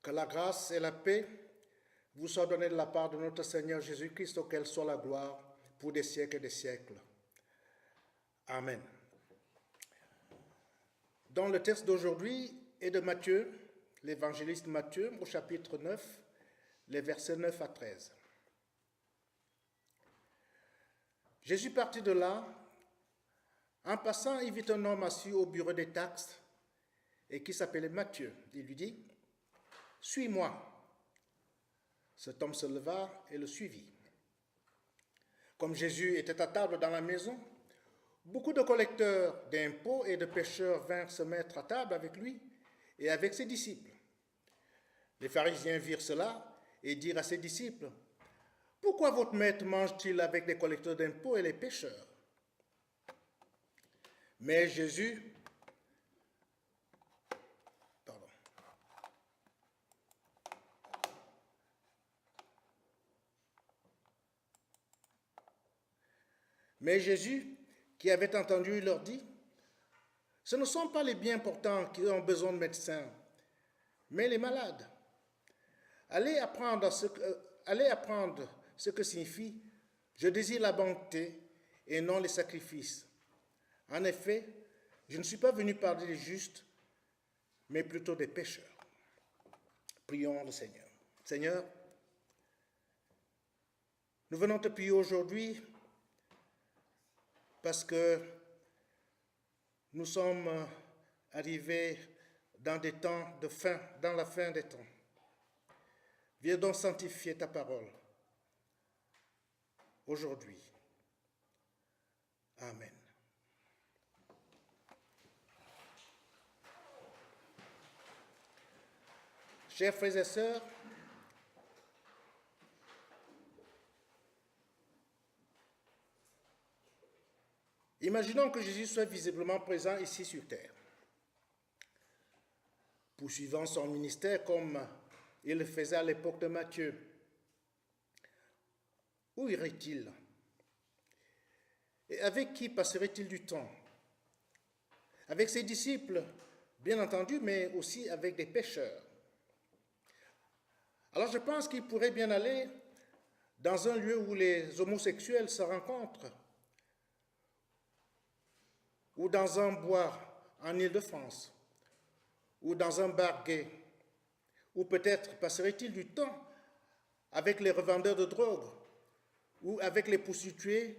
Que la grâce et la paix vous soient données de la part de notre Seigneur Jésus-Christ, auquel soit la gloire pour des siècles et des siècles. Amen. Dans le texte d'aujourd'hui est de Matthieu, l'évangéliste Matthieu, au chapitre 9, les versets 9 à 13. Jésus partit de là. En passant, il vit un homme assis au bureau des taxes et qui s'appelait Matthieu. Il lui dit, « Suis-moi ». Cet homme se leva et le suivit. Comme Jésus était à table dans la maison, beaucoup de collecteurs d'impôts et de pêcheurs vinrent se mettre à table avec lui et avec ses disciples. Les pharisiens virent cela et dirent à ses disciples, « Pourquoi votre maître mange-t-il avec les collecteurs d'impôts et les pêcheurs ?» Mais Jésus, qui avait entendu, leur dit, « Ce ne sont pas les bien portants qui ont besoin de médecins, mais les malades. Allez apprendre ce que signifie « Je désire la bonté et non les sacrifices ». En effet, je ne suis pas venu parler des justes, mais plutôt des pécheurs. Prions le Seigneur. Seigneur, nous venons te prier aujourd'hui parce que nous sommes arrivés dans des temps de fin, dans la fin des temps. Viens donc sanctifier ta parole aujourd'hui. Amen. Chers frères et sœurs, imaginons que Jésus soit visiblement présent ici sur terre, poursuivant son ministère comme il le faisait à l'époque de Matthieu. Où irait-il? Et avec qui passerait-il du temps? Avec ses disciples, bien entendu, mais aussi avec des pécheurs. Alors je pense qu'il pourrait bien aller dans un lieu où les homosexuels se rencontrent, ou dans un bois en Île-de-France, ou dans un bar gay, ou peut-être passerait-il du temps avec les revendeurs de drogue, ou avec les prostituées,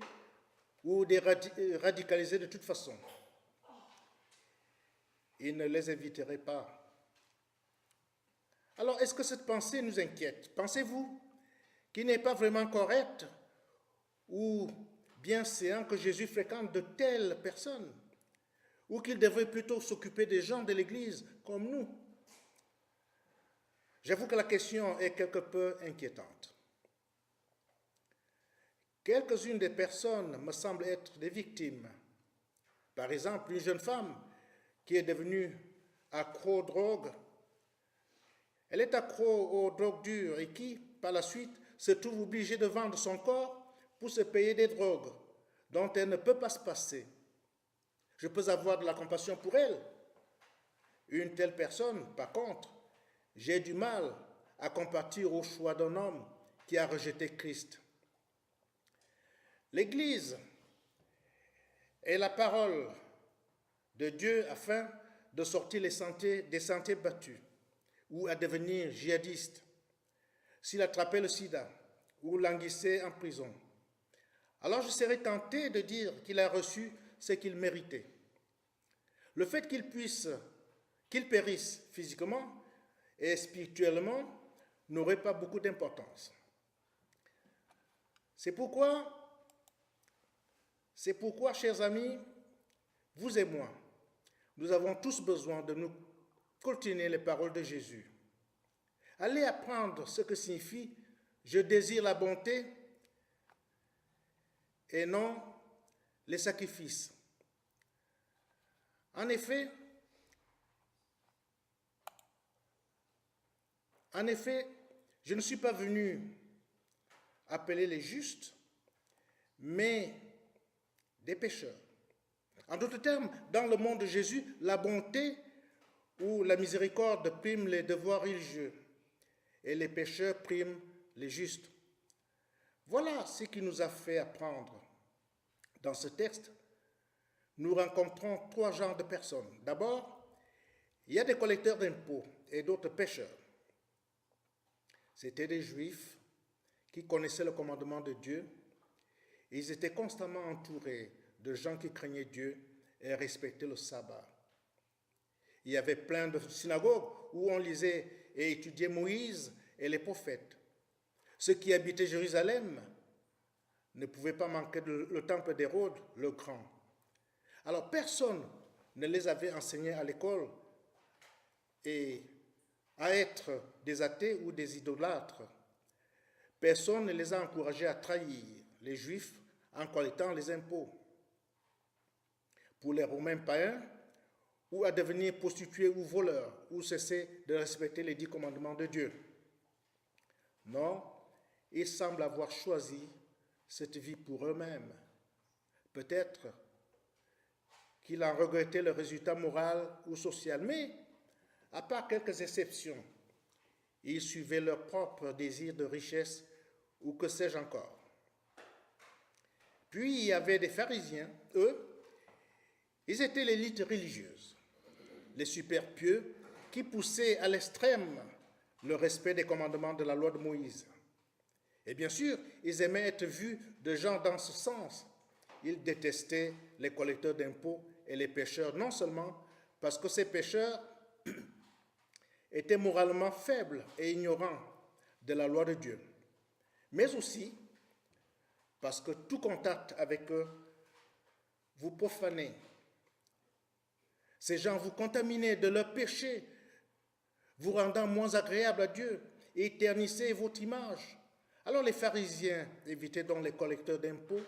ou des radicalisés de toute façon. Il ne les inviterait pas. Alors, est-ce que cette pensée nous inquiète? Pensez-vous qu'il n'est pas vraiment correct ou bien séant que Jésus fréquente de telles personnes, ou qu'il devrait plutôt s'occuper des gens de l'Église comme nous? J'avoue que la question est quelque peu inquiétante. Quelques-unes des personnes me semblent être des victimes. Par exemple, une jeune femme qui est devenue accro aux drogues. Elle est accro aux drogues dures et qui, par la suite, se trouve obligée de vendre son corps pour se payer des drogues dont elle ne peut pas se passer. Je peux avoir de la compassion pour elle. Une telle personne, par contre, j'ai du mal à compatir au choix d'un homme qui a rejeté Christ. L'Église est la parole de Dieu afin de sortir des sentiers battus ou à devenir djihadiste s'il attrapait le sida ou languissait en prison. Alors je serais tenté de dire qu'il a reçu ce qu'il méritait. Le fait qu'il périsse physiquement et spirituellement n'aurait pas beaucoup d'importance. C'est pourquoi, chers amis, vous et moi, nous avons tous besoin de nous coltiner les paroles de Jésus. Allez apprendre ce que signifie « je désire la bonté » et non les sacrifices. En effet, je ne suis pas venu appeler les justes, mais des pécheurs. En d'autres termes, dans le monde de Jésus, la bonté ou la miséricorde prime les devoirs religieux. et les pécheurs priment les justes. Voilà ce qui nous a fait apprendre. Dans ce texte, nous rencontrons trois genres de personnes. D'abord, il y a des collecteurs d'impôts et d'autres pécheurs. C'étaient des Juifs qui connaissaient le commandement de Dieu. Ils étaient constamment entourés de gens qui craignaient Dieu et respectaient le sabbat. Il y avait plein de synagogues où on lisait et étudiait Moïse et les prophètes. Ceux qui habitaient Jérusalem ne pouvaient pas manquer le temple d'Hérode, le grand. Alors personne ne les avait enseignés à l'école et à être des athées ou des idolâtres. Personne ne les a encouragés à trahir les Juifs en collectant les impôts. Pour les Romains païens, ou à devenir prostituées ou voleurs, ou cesser de respecter les 10 commandements de Dieu. Non, ils semblent avoir choisi cette vie pour eux-mêmes. Peut-être qu'ils en regrettaient le résultat moral ou social, mais à part quelques exceptions, ils suivaient leur propre désir de richesse ou que sais-je encore. Puis il y avait des pharisiens, eux, ils étaient l'élite religieuse, les super pieux qui poussaient à l'extrême le respect des commandements de la loi de Moïse. Et bien sûr, ils aimaient être vus de gens dans ce sens. Ils détestaient les collecteurs d'impôts et les pécheurs, non seulement parce que ces pécheurs étaient moralement faibles et ignorants de la loi de Dieu, mais aussi parce que tout contact avec eux vous profanez. Ces gens vous contaminaient de leurs péchés, vous rendant moins agréable à Dieu et éternissez votre image. Alors les pharisiens évitaient donc les collecteurs d'impôts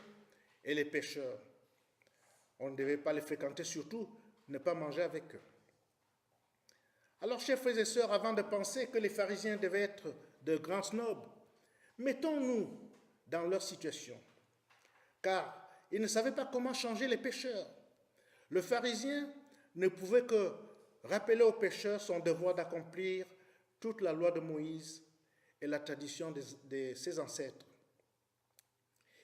et les pécheurs. On ne devait pas les fréquenter, surtout ne pas manger avec eux. Alors, chers frères et sœurs, avant de penser que les pharisiens devaient être de grands snobs, mettons-nous dans leur situation, car ils ne savaient pas comment changer les pécheurs. Le pharisien ne pouvait que rappeler aux pécheurs son devoir d'accomplir toute la loi de Moïse et la tradition de ses ancêtres.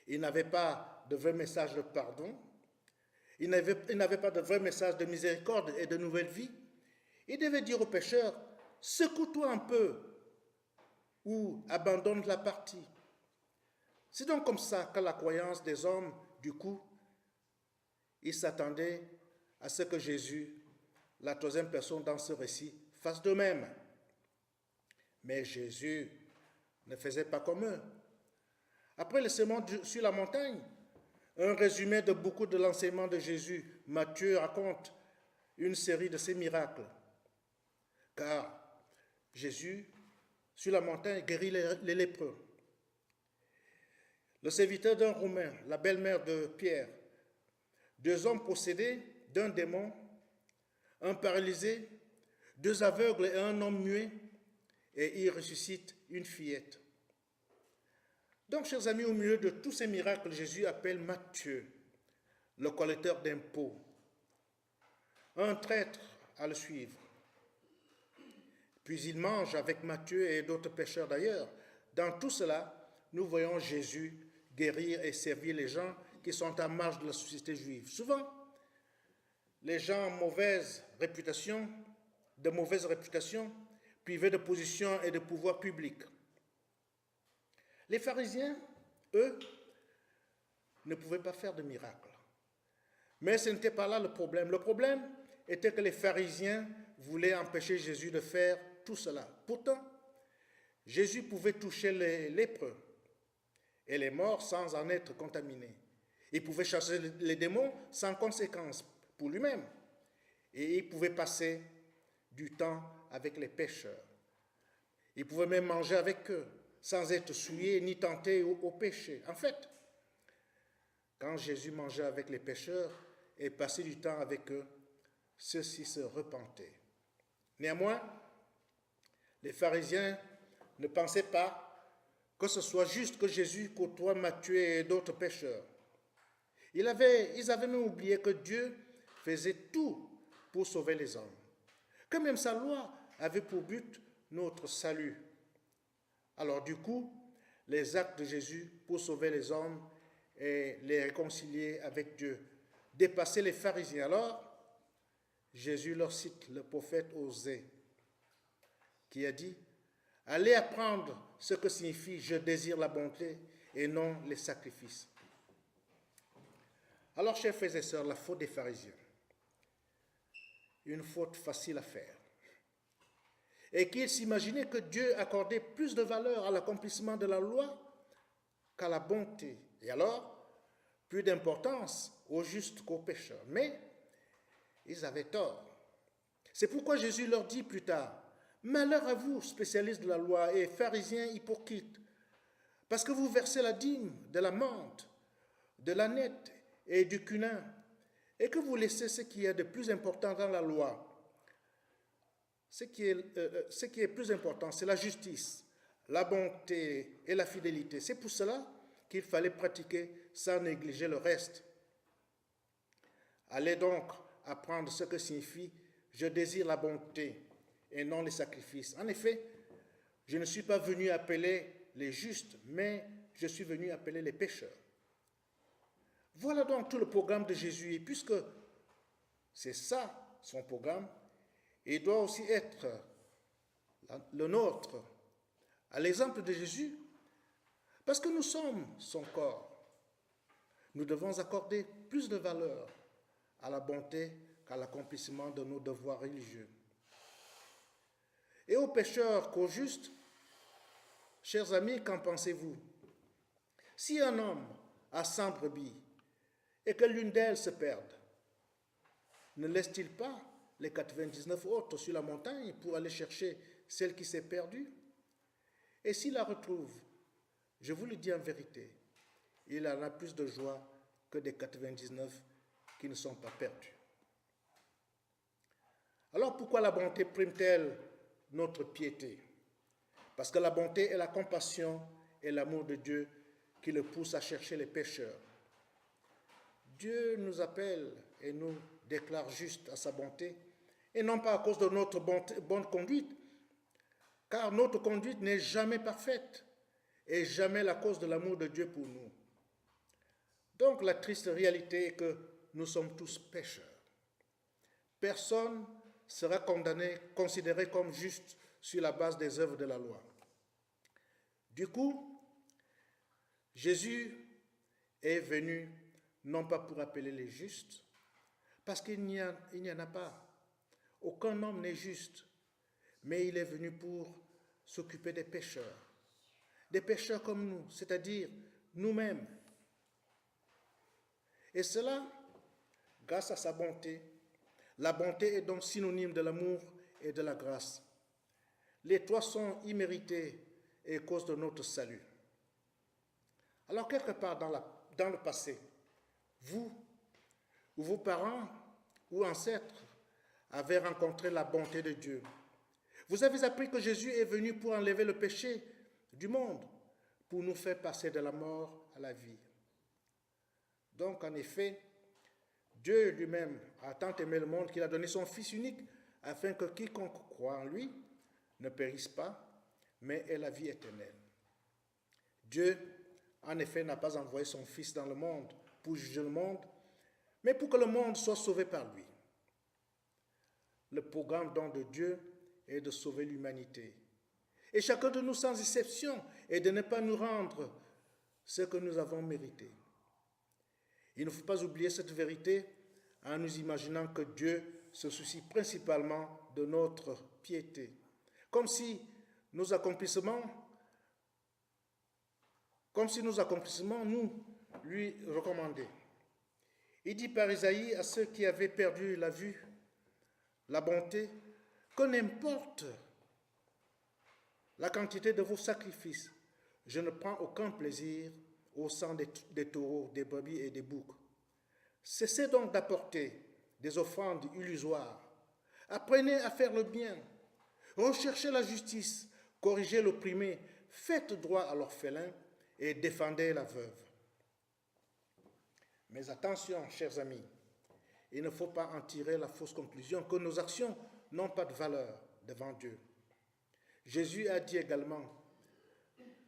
Il n'avait pas de vrai message de pardon, il n'avait pas de vrai message de miséricorde et de nouvelle vie. Il devait dire aux pécheurs, secoue-toi un peu ou abandonne la partie. C'est donc comme ça que la croyance des hommes, du coup, ils s'attendaient à ce que Jésus, la troisième personne dans ce récit, fasse de même. Mais Jésus ne faisait pas comme eux. Après le sermon sur la montagne, un résumé de beaucoup de l'enseignement de Jésus, Matthieu raconte une série de ses miracles. Car Jésus, sur la montagne, guérit les lépreux. Le serviteur d'un Romain, la belle-mère de Pierre, 2 hommes possédés d'un démon, un paralysé, 2 aveugles et un homme muet, et il ressuscite une fillette. Donc, chers amis, au milieu de tous ces miracles, Jésus appelle Matthieu, le collecteur d'impôts, un traître à le suivre. Puis il mange avec Matthieu et d'autres pécheurs d'ailleurs. Dans tout cela, nous voyons Jésus guérir et servir les gens qui sont à marge de la société juive. Souvent, les gens de mauvaise réputation, privés de position et de pouvoir public. Les pharisiens, eux, ne pouvaient pas faire de miracles. Mais ce n'était pas là le problème. Le problème était que les pharisiens voulaient empêcher Jésus de faire tout cela. Pourtant, Jésus pouvait toucher les lépreux et les morts sans en être contaminé. Il pouvait chasser les démons sans conséquence pour lui-même. Et il pouvait passer du temps avec les pécheurs. Il pouvait même manger avec eux sans être souillé ni tenté au péché. En fait, quand Jésus mangeait avec les pécheurs et passait du temps avec eux, ceux-ci se repentaient. Néanmoins, les pharisiens ne pensaient pas que ce soit juste que Jésus côtoie Matthieu et d'autres pécheurs. Ils avaient même oublié que Dieu faisait tout pour sauver les hommes, que même sa loi avait pour but notre salut. Alors du coup, les actes de Jésus pour sauver les hommes et les réconcilier avec Dieu dépassaient les pharisiens. Alors, Jésus leur cite le prophète Osée qui a dit « Allez apprendre ce que signifie « Je désire la bonté » et non les sacrifices. » Alors, chers frères et sœurs, la faute des pharisiens, une faute facile à faire, et qu'ils s'imaginaient que Dieu accordait plus de valeur à l'accomplissement de la loi qu'à la bonté, et alors plus d'importance aux justes qu'aux pécheurs. Mais ils avaient tort. C'est pourquoi Jésus leur dit plus tard, « Malheur à vous, spécialistes de la loi et pharisiens hypocrites, parce que vous versez la dîme de la menthe, de l'ânette et du cumin, et que vous laissez ce qui est de plus important dans la loi. Ce qui est plus important, c'est la justice, la bonté et la fidélité. C'est pour cela qu'il fallait pratiquer sans négliger le reste. Allez donc apprendre ce que signifie « Je désire la bonté » et non les sacrifices. En effet, je ne suis pas venu appeler les justes, mais je suis venu appeler les pécheurs. Voilà donc tout le programme de Jésus. Et puisque c'est ça son programme, il doit aussi être le nôtre, à l'exemple de Jésus, parce que nous sommes son corps. Nous devons accorder plus de valeur à la bonté qu'à l'accomplissement de nos devoirs religieux. Et aux pécheurs qu'aux justes, chers amis, qu'en pensez-vous? Si un homme a 100 brebis et que l'une d'elles se perde, ne laisse-t-il pas les 99 autres sur la montagne pour aller chercher celle qui s'est perdue? Et s'il la retrouve, je vous le dis en vérité, il en a plus de joie que des 99 qui ne sont pas perdus. Alors pourquoi la bonté prime-t-elle notre piété? Parce que la bonté est la compassion et l'amour de Dieu qui le poussent à chercher les pécheurs. Dieu nous appelle et nous déclare juste à sa bonté, et non pas à cause de notre bonne conduite, car notre conduite n'est jamais parfaite et jamais la cause de l'amour de Dieu pour nous. Donc la triste réalité est que nous sommes tous pécheurs. Personne sera condamné, considéré comme juste sur la base des œuvres de la loi. Du coup, Jésus est venu non pas pour appeler les justes, parce qu'il n'y en a pas. Aucun homme n'est juste, mais il est venu pour s'occuper des pécheurs comme nous, c'est-à-dire nous-mêmes. Et cela, grâce à sa bonté. La bonté est donc synonyme de l'amour et de la grâce. Les trois sont immérités et cause de notre salut. Alors, quelque part dans le passé, vous ou vos parents ou ancêtres avez rencontré la bonté de Dieu. Vous avez appris que Jésus est venu pour enlever le péché du monde, pour nous faire passer de la mort à la vie. Donc, en effet, Dieu lui-même a tant aimé le monde qu'il a donné son Fils unique afin que quiconque croit en lui ne périsse pas, mais ait la vie éternelle. Dieu, en effet, n'a pas envoyé son Fils dans le monde pour juger le monde, mais pour que le monde soit sauvé par lui. Le programme donc de Dieu est de sauver l'humanité. Et chacun de nous, sans exception, est de ne pas nous rendre ce que nous avons mérité. Il ne faut pas oublier cette vérité en nous imaginant que Dieu se soucie principalement de notre piété, comme si nos accomplissements nous lui recommandaient. Il dit par Isaïe à ceux qui avaient perdu la vue, la bonté, que n'importe la quantité de vos sacrifices, je ne prends aucun plaisir au sang des taureaux, des brebis et des boucs. Cessez donc d'apporter des offrandes illusoires. Apprenez à faire le bien. Recherchez la justice, corrigez l'opprimé, faites droit à l'orphelin et défendez la veuve. Mais attention, chers amis, il ne faut pas en tirer la fausse conclusion que nos actions n'ont pas de valeur devant Dieu. Jésus a dit également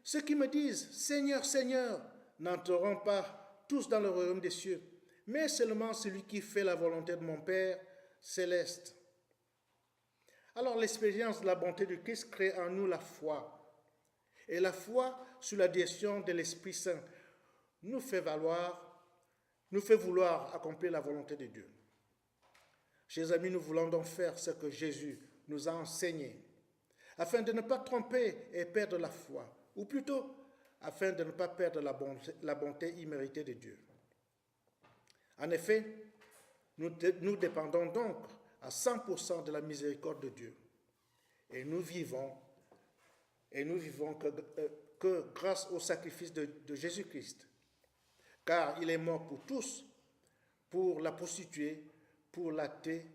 Ceux qui me disent, Seigneur, Seigneur, n'entreront pas tous dans le royaume des cieux, mais seulement celui qui fait la volonté de mon Père céleste. Alors l'expérience de la bonté de Christ crée en nous la foi. Et la foi, sous la direction de l'Esprit Saint, nous fait vouloir accomplir la volonté de Dieu. Chers amis, nous voulons donc faire ce que Jésus nous a enseigné, afin de ne pas tromper et perdre la foi, ou plutôt, afin de ne pas perdre la bonté imméritée de Dieu. En effet, nous dépendons donc à 100% de la miséricorde de Dieu. Et nous vivons que grâce au sacrifice de Jésus-Christ. Car il est mort pour tous, pour la prostituée, pour l'athée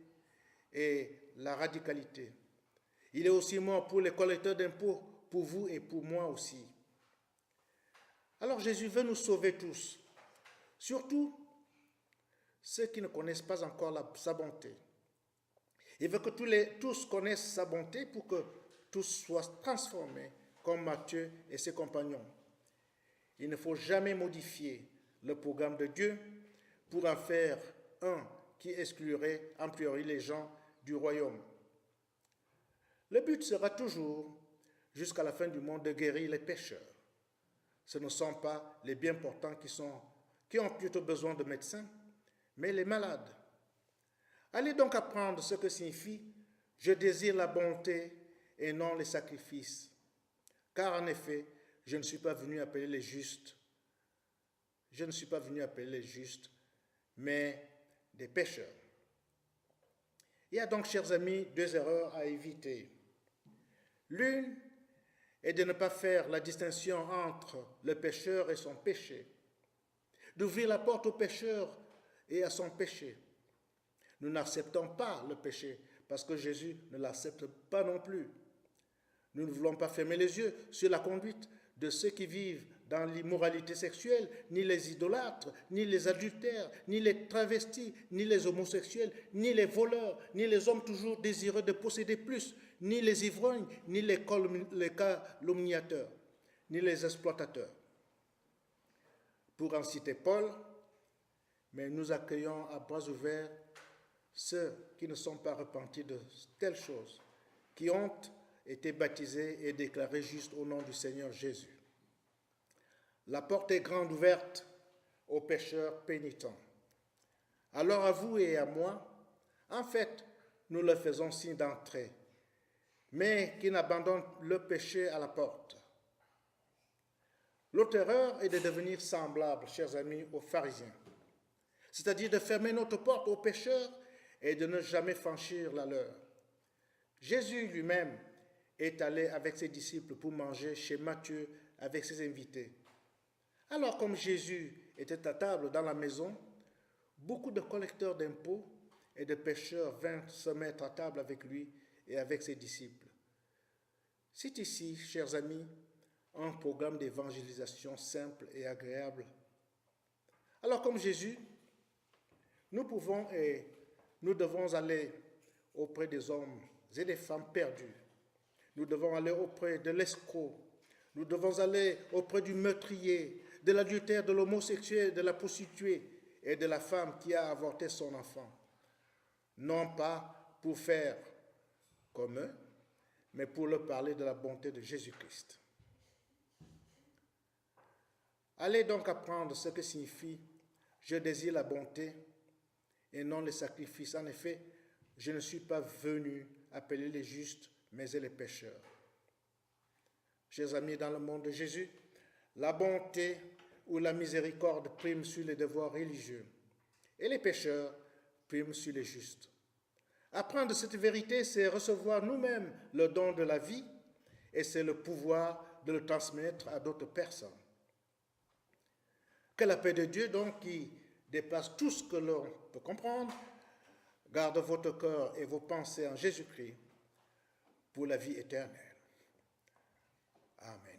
et la radicalité. Il est aussi mort pour les collecteurs d'impôts, pour vous et pour moi aussi. Alors Jésus veut nous sauver tous, surtout ceux qui ne connaissent pas encore sa bonté. Il veut que tous connaissent sa bonté pour que tous soient transformés comme Matthieu et ses compagnons. Il ne faut jamais modifier le programme de Dieu pour en faire un qui exclurait a priori les gens du royaume. Le but sera toujours, jusqu'à la fin du monde, de guérir les pécheurs. Ce ne sont pas les bien portants qui ont plutôt besoin de médecins, mais les malades. Allez donc apprendre ce que signifie « je désire la bonté et non les sacrifices ». Car en effet, je ne suis pas venu appeler les justes. Je ne suis pas venu appeler les justes, mais des pécheurs. Il y a donc, chers amis, 2 erreurs à éviter. L'une est de ne pas faire la distinction entre le pécheur et son péché, d'ouvrir la porte au pécheur et à son péché. Nous n'acceptons pas le péché parce que Jésus ne l'accepte pas non plus. Nous ne voulons pas fermer les yeux sur la conduite de ceux qui vivent dans l'immoralité sexuelle, ni les idolâtres, ni les adultères, ni les travestis, ni les homosexuels, ni les voleurs, ni les hommes toujours désireux de posséder plus, ni les ivrognes, ni les calomniateurs, ni les exploitateurs. Pour en citer Paul, mais nous accueillons à bras ouverts ceux qui ne sont pas repentis de telles choses, qui ont été baptisés et déclarés justes au nom du Seigneur Jésus. La porte est grande ouverte aux pécheurs pénitents. Alors à vous et à moi, en fait, nous leur faisons signe d'entrée, mais qui n'abandonnent le péché à la porte. L'autre erreur est de devenir semblable, chers amis, aux pharisiens, c'est-à-dire de fermer notre porte aux pécheurs et de ne jamais franchir la leur. Jésus lui-même est allé avec ses disciples pour manger chez Matthieu avec ses invités. Alors, comme Jésus était à table dans la maison, beaucoup de collecteurs d'impôts et de pécheurs vinrent se mettre à table avec lui et avec ses disciples. C'est ici, chers amis, un programme d'évangélisation simple et agréable. Alors, comme Jésus, nous pouvons et nous devons aller auprès des hommes et des femmes perdus. Nous devons aller auprès de l'escroc. Nous devons aller auprès du meurtrier, de l'adultère, de l'homosexuel, de la prostituée et de la femme qui a avorté son enfant. Non pas pour faire comme eux, mais pour leur parler de la bonté de Jésus-Christ. Allez donc apprendre ce que signifie « je désire la bonté » et non les sacrifices. En effet, je ne suis pas venu appeler les justes, mais les pécheurs. Chers amis, dans le monde de Jésus, la bonté ou la miséricorde prime sur les devoirs religieux et les pécheurs priment sur les justes. Apprendre cette vérité, c'est recevoir nous-mêmes le don de la vie et c'est le pouvoir de le transmettre à d'autres personnes. Que la paix de Dieu, donc, qui dépasse tout ce que l'on peut comprendre, garde votre cœur et vos pensées en Jésus-Christ pour la vie éternelle. Amen.